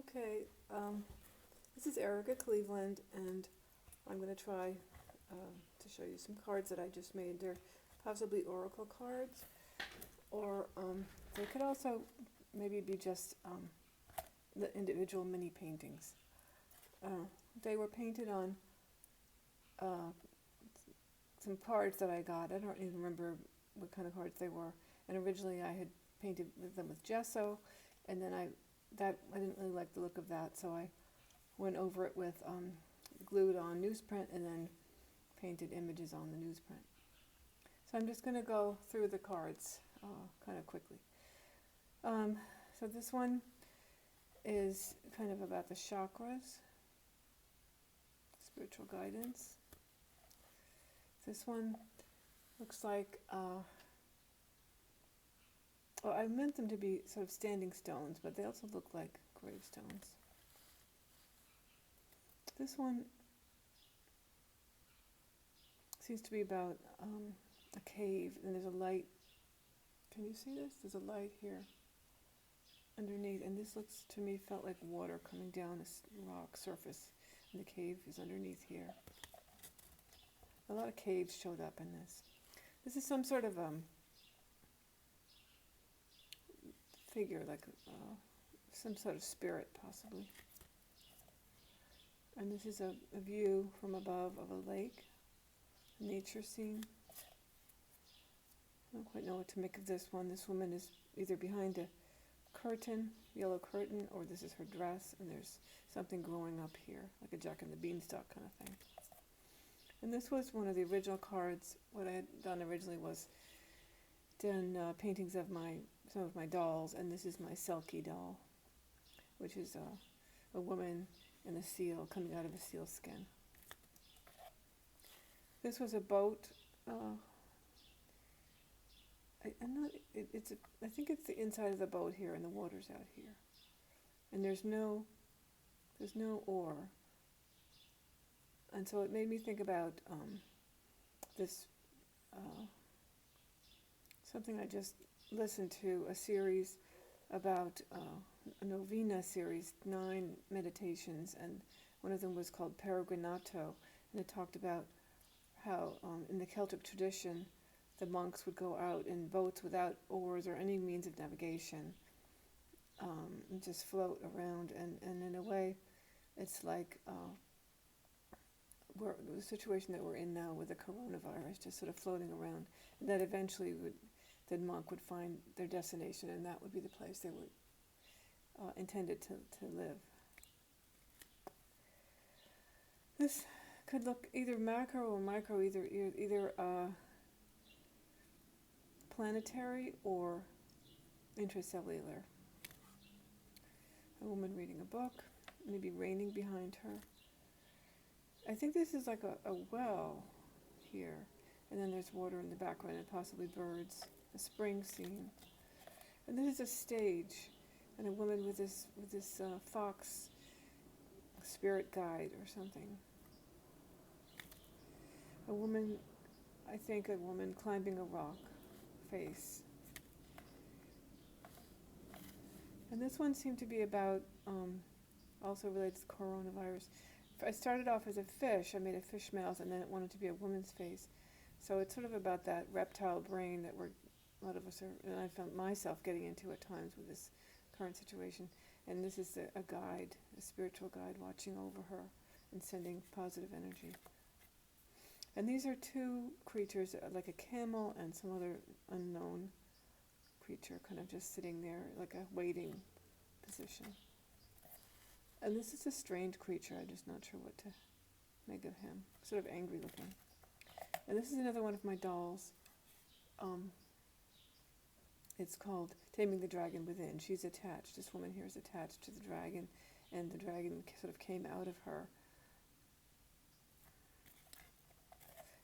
Okay, this is Erica Cleveland, and I'm going to try to show you some cards that I just made. They're possibly oracle cards, or they could also maybe be just the individual mini paintings. They were painted on uh, some cards that I got. I don't even remember what kind of cards they were. And originally I had painted them with gesso, and then I didn't really like the look of that, so I went over it with glued on newsprint and then painted images on the newsprint. So I'm just going to go through the cards kind of quickly. So this one is kind of about the chakras, spiritual guidance. This one looks like, well, I meant them to be sort of standing stones, but they also look like gravestones. This one seems to be about a cave, and there's a light. Can you see this? There's a light here underneath, and this looks to me felt like water coming down this rock surface, and the cave is underneath here. A lot of caves showed up in this. This is some sort of figure, like some sort of spirit, possibly. And this is a view from above of a lake, a nature scene. I don't quite know what to make of this one. This woman is either behind a curtain, yellow curtain, or this is her dress, and there's something growing up here, like a Jack and the Beanstalk kind of thing. And this was one of the original cards. What I had done originally was done paintings of some of my dolls, and this is my Selkie doll, which is a woman and a seal coming out of a seal skin. This was a boat. I think it's the inside of the boat here, and the water's out here, and there's no oar, and so it made me think about this something I just listened to, a series about a novena series, 9 meditations, and one of them was called Peregrinato, and it talked about how in the Celtic tradition the monks would go out in boats without oars or any means of navigation, and just float around, and in a way it's like the situation that we're in now with the coronavirus, just sort of floating around, and that eventually the monk would find their destination, and that would be the place they would intended to live. This could look either macro or micro, either planetary or intracellular. A woman reading a book, maybe raining behind her. I think this is like a well here, and then there's water in the background and possibly birds, a spring scene. And this is a stage, and a woman with this fox spirit guide or something. A woman climbing a rock face. And this one seemed to be about, also related to coronavirus. I started off as a fish. I made a fish mouth, and then it wanted to be a woman's face. So it's sort of about that reptile brain that a lot of us are, and I found myself getting into at times with this current situation. And this is a guide, a spiritual guide watching over her and sending positive energy. And these are 2 creatures, like a camel and some other unknown creature, kind of just sitting there, like a waiting position. And this is a strange creature. I'm just not sure what to make of him. Sort of angry looking. And this is another one of my dolls. It's called Taming the Dragon Within. She's attached. This woman here is attached to the dragon, and the dragon sort of came out of her.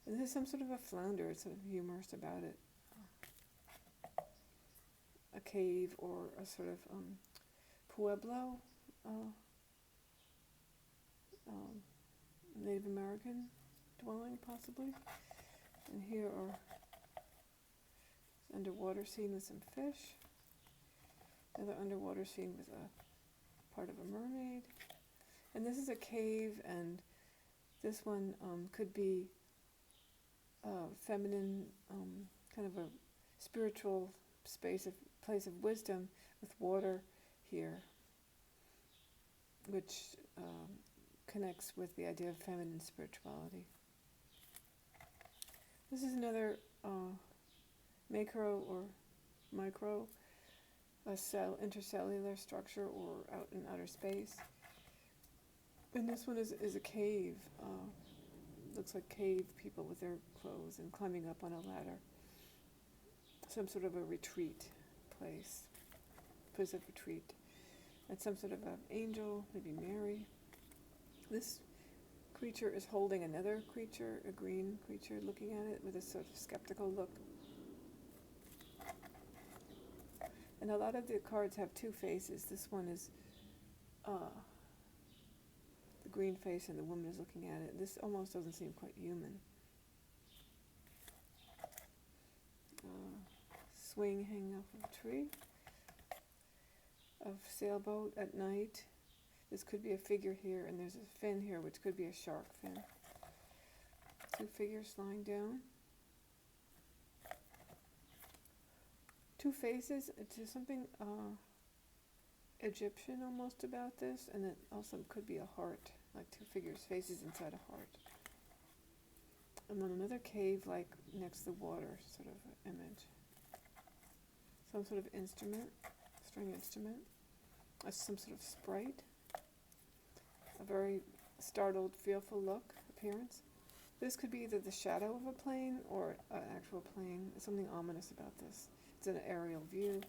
And this is some sort of a flounder. It's sort of humorous about it. A cave or a sort of Pueblo, Native American dwelling, possibly. And here are underwater scene with some fish. Another underwater scene with a part of a mermaid. And this is a cave, and this one could be feminine, kind of a spiritual space, of place of wisdom with water here, which connects with the idea of feminine spirituality. This is another macro or micro, a cell, intercellular structure, or out in outer space. And this one is a cave. Looks like cave people with their clothes and climbing up on a ladder. Some sort of a retreat place of retreat. And some sort of an angel, maybe Mary. This creature is holding another creature, a green creature, looking at it with a sort of skeptical look. And a lot of the cards have two faces. This one is the green face, and the woman is looking at it. This almost doesn't seem quite human. Swing hanging off of a tree. A sailboat at night. This could be a figure here, and there's a fin here, which could be a shark fin. Two figures lying down. Two faces. It's something Egyptian almost about this, and it also could be a heart, like two figures, faces inside a heart. And then another cave, like next to the water, sort of image. Some sort of instrument, string instrument. Some sort of sprite. A very startled, fearful look, appearance. This could be either the shadow of a plane or an actual plane. There's something ominous about this. It's an aerial view.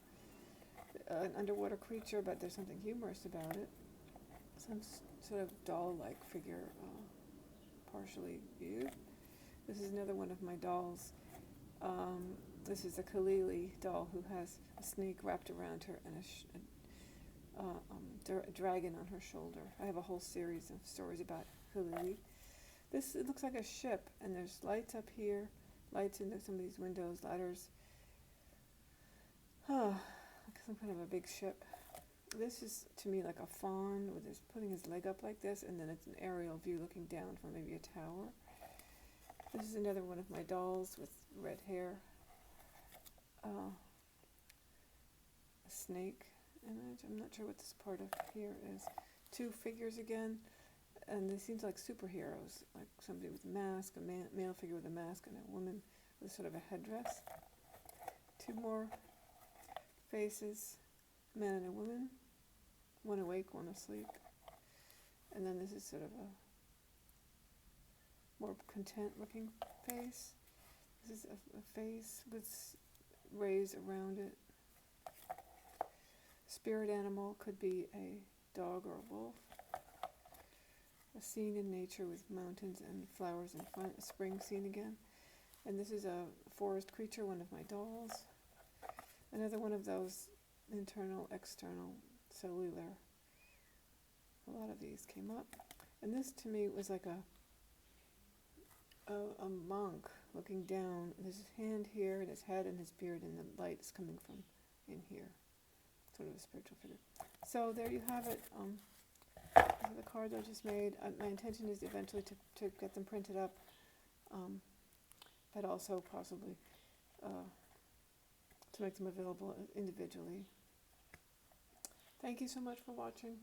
An underwater creature, but there's something humorous about it. Some sort of doll-like figure, partially viewed. This is another one of my dolls. This is a Kalili doll who has a snake wrapped around her and a dragon on her shoulder. I have a whole series of stories about Kalili. It looks like a ship, and there's lights up here, lights in some of these windows, ladders. Like some kind of a big ship. This is, to me, like a fawn with his putting his leg up like this, and then it's an aerial view looking down from maybe a tower. This is another one of my dolls with red hair. A snake image. I'm not sure what this part of here is. Two figures again, and they seem like superheroes, like somebody with a mask, a male figure with a mask, and a woman with sort of a headdress. Two more faces, a man and a woman, one awake, one asleep. And then this is sort of a more content looking face. This is a face with rays around it. Spirit animal could be a dog or a wolf. A scene in nature with mountains and flowers in front, a spring scene again. And this is a forest creature, one of my dolls. Another one of those internal, external, cellular. A lot of these came up. And this to me was like a monk looking down, and his hand here, and his head and his beard, and the light is coming from in here. Sort of a spiritual figure. So there you have it. The cards I just made. My intention is eventually to get them printed up, but also possibly to make them available individually. Thank you so much for watching.